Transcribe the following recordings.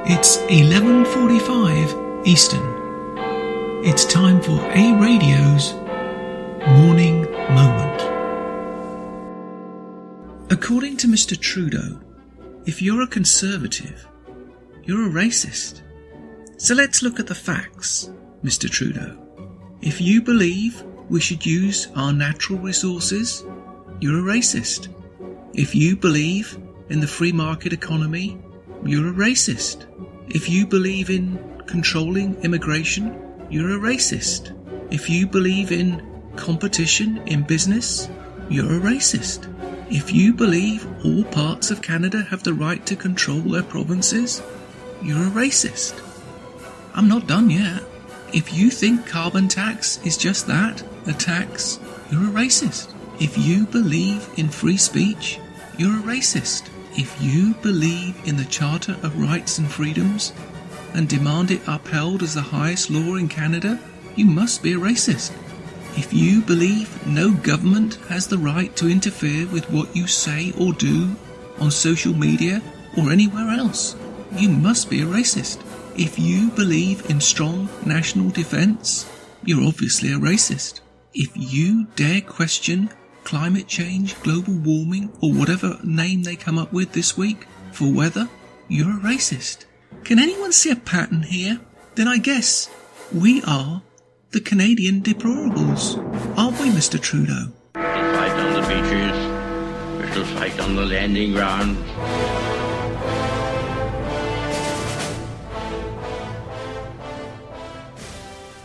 It's 11:45 Eastern. It's time for A Radio's Morning Moment. According to Mr. Trudeau, if you're a conservative, you're a racist. So let's look at the facts, Mr. Trudeau. If you believe we should use our natural resources, you're a racist. If you believe in the free market economy, you're a racist. If you believe in controlling immigration, you're a racist. If you believe in competition in business, you're a racist. If you believe all parts of Canada have the right to control their provinces, you're a racist. I'm not done yet. If you think carbon tax is just that, a tax, you're a racist. If you believe in free speech, you're a racist. If you believe in the Charter of Rights and Freedoms and demand it upheld as the highest law in Canada, you must be a racist. If you believe no government has the right to interfere with what you say or do on social media or anywhere else, you must be a racist. If you believe in strong national defence, you're obviously a racist. If you dare question climate change, global warming, or whatever name they come up with this week for weather, you're a racist. Can anyone see a pattern here? Then I guess we are the Canadian deplorables, aren't we, Mr. Trudeau? We shall fight on the beaches, we shall fight on the landing ground.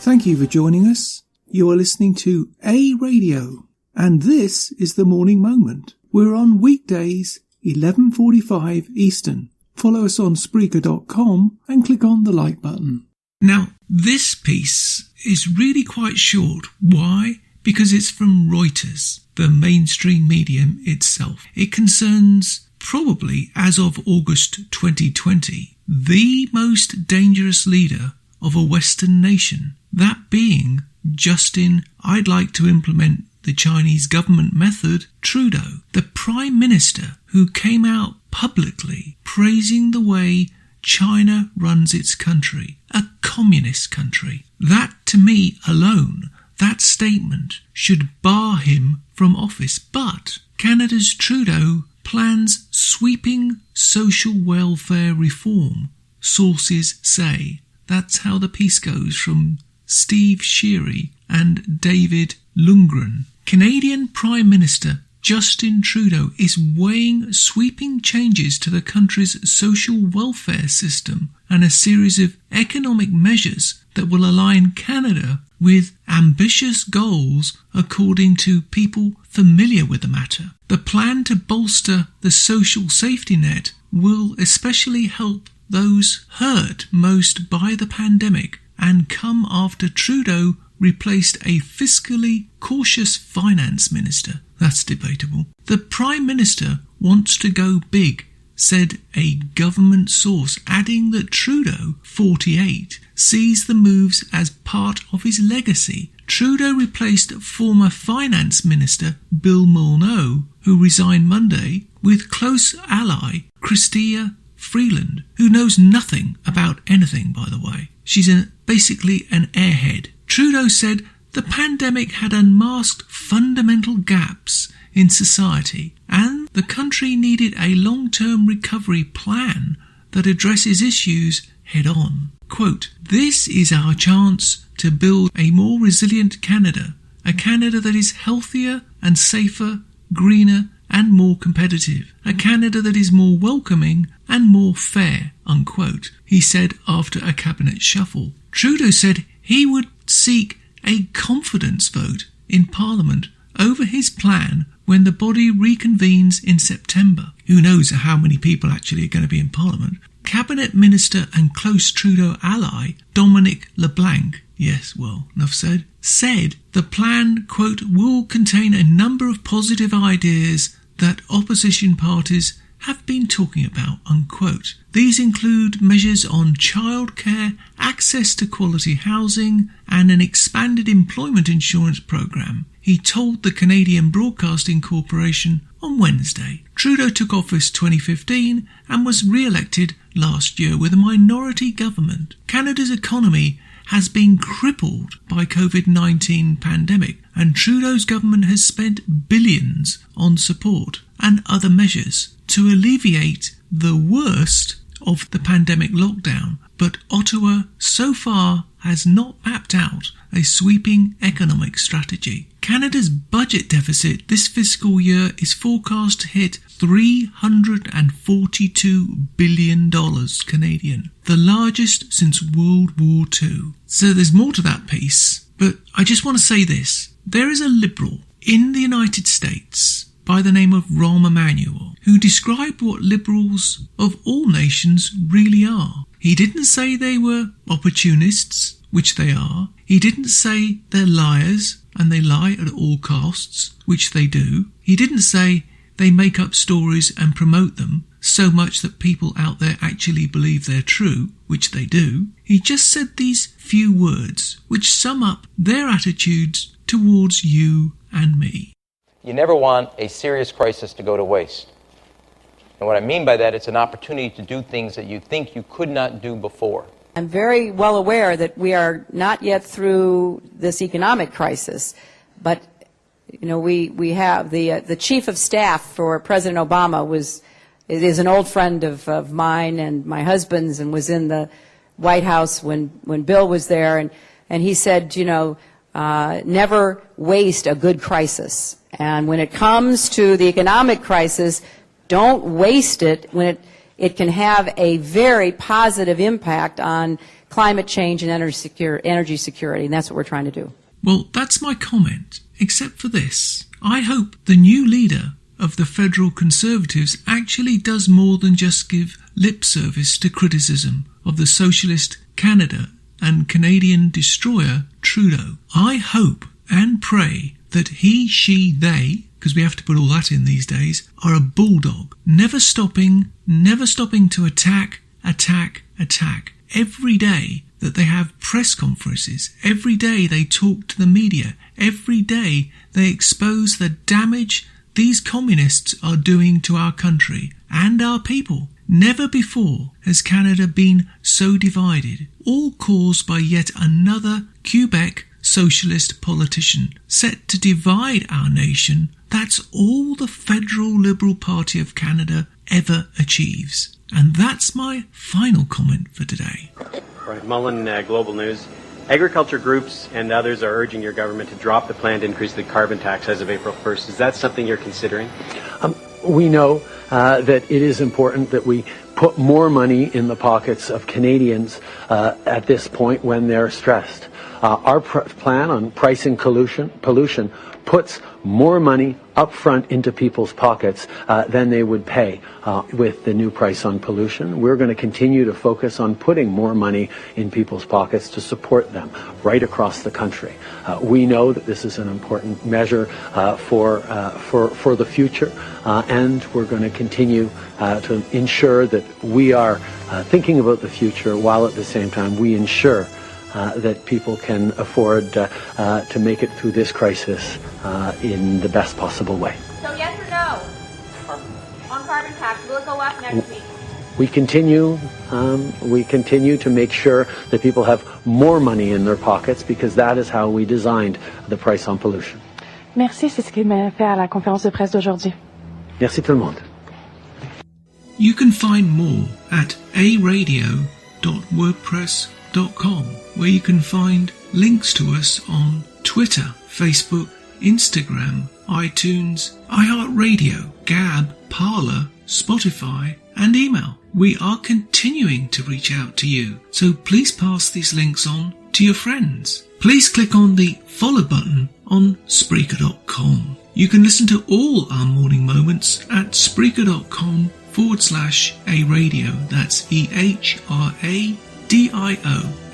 Thank you for joining us. You are listening to A Radio, and this is the Morning Moment. We're on weekdays, 11:45 Eastern. Follow us on Spreaker.com and click on the like button. Now, this piece is really quite short. Why? Because it's from Reuters, the mainstream medium itself. It concerns, probably as of August 2020, the most dangerous leader of a Western nation, that being Justin, I'd like to implement the Chinese government method, Trudeau, the Prime Minister who came out publicly praising the way China runs its country, a communist country. That, to me alone, that statement should bar him from office. But Canada's Trudeau plans sweeping social welfare reform, sources say. That's how the piece goes from Steve Sheary and David Lundgren. Canadian Prime Minister Justin Trudeau is weighing sweeping changes to the country's social welfare system and a series of economic measures that will align Canada with ambitious goals according to people familiar with the matter. The plan to bolster the social safety net will especially help those hurt most by the pandemic and come after Trudeau replaced a fiscally cautious finance minister. That's debatable. The Prime Minister wants to go big, said a government source, adding that Trudeau, 48, sees the moves as part of his legacy. Trudeau replaced former finance minister Bill Mulroney, who resigned Monday, with close ally Chrystia Freeland, who knows nothing about anything, by the way. She's basically an airhead. Trudeau said the pandemic had unmasked fundamental gaps in society and the country needed a long-term recovery plan that addresses issues head-on. Quote, "This is our chance to build a more resilient Canada, a Canada that is healthier and safer, greener and more competitive, a Canada that is more welcoming and more fair," unquote, he said after a cabinet shuffle. Trudeau said he would seek a confidence vote in Parliament over his plan when the body reconvenes in September. Who knows how many people actually are going to be in Parliament. Cabinet Minister and close Trudeau ally Dominic LeBlanc, yes, well, enough said the plan, quote, will contain a number of positive ideas that opposition parties have been talking about, unquote. These include measures on childcare, access to quality housing, and an expanded employment insurance program. he told the Canadian Broadcasting Corporation on Wednesday. Trudeau took office 2015 and was re-elected last year with a minority government. Canada's economy has been crippled by COVID-19 pandemic, and Trudeau's government has spent billions on support and other measures to alleviate the worst of the pandemic lockdown. But Ottawa so far has not mapped out a sweeping economic strategy. Canada's budget deficit this fiscal year is forecast to hit $342 billion Canadian, the largest since World War II. So there's more to that piece, but I just want to say this. There is a Liberal in the United States by the name of Rahm Emanuel who described what Liberals of all nations really are. He didn't say they were opportunists, which they are. He didn't say they're liars and they lie at all costs, which they do. He didn't say they make up stories and promote them so much that people out there actually believe they're true, which they do. He just said these few words, which sum up their attitudes towards you and me. You never want a serious crisis to go to waste. And what I mean by that, it's an opportunity to do things that you think you could not do before. I'm very well aware that we are not yet through this economic crisis, but we have the chief of staff for President Obama is an old friend of mine and my husband's, and was in the White House when Bill was there, and he said, never waste a good crisis. And when it comes to the economic crisis, don't waste it when it can have a very positive impact on climate change and energy security, and that's what we're trying to do. Well, that's my comment, except for this. I hope the new leader of the Federal Conservatives actually does more than just give lip service to criticism of the socialist Canada and Canadian destroyer Trudeau. I hope and pray that he, she, they, because we have to put all that in these days, are a bulldog, never stopping to attack. Every day that they have press conferences, every day they talk to the media, every day they expose the damage these communists are doing to our country and our people. Never before has Canada been so divided, all caused by yet another Quebec socialist politician set to divide our nation. That's all the Federal Liberal Party of Canada ever achieves. And that's my final comment for today. Brian Mullen, Global News. Agriculture groups and others are urging your government to drop the plan to increase the carbon tax as of April 1st. Is that something you're considering? We know that it is important that we put more money in the pockets of Canadians at this point when they're stressed. Our plan on pricing pollution puts more money up front into people's pockets than they would pay with the new price on pollution. We're going to continue to focus on putting more money in people's pockets to support them right across the country. We know that this is an important measure for the future, and we're going to continue to ensure that we are thinking about the future while at the same time we ensure that people can afford to make it through this crisis in the best possible way. So yes or no on carbon tax? Will it go up next week? We continue to make sure that people have more money in their pockets because that is how we designed the price on pollution. Merci, c'est ce qu'il m'a fait à la conférence de presse d'aujourd'hui. Merci tout le monde. You can find more at aradio.wordpress.com, where you can find links to us on Twitter, Facebook, Instagram, iTunes, iHeartRadio, Gab, Parler, Spotify, and email. We are continuing to reach out to you, so please pass these links on to your friends. Please click on the follow button on Spreaker.com. You can listen to all our morning moments at Spreaker.com/a-radio. That's EHRADIO,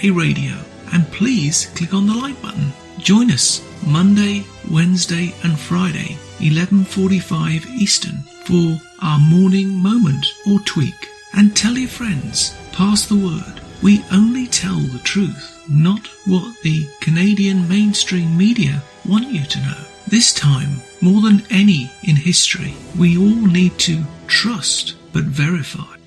a radio. And please click on the like button. Join us Monday, Wednesday and Friday, 11:45 Eastern, for our morning moment or tweak. And tell your friends, pass the word. We only tell the truth, not what the Canadian mainstream media want you to know. This time, more than any in history, we all need to trust but verify.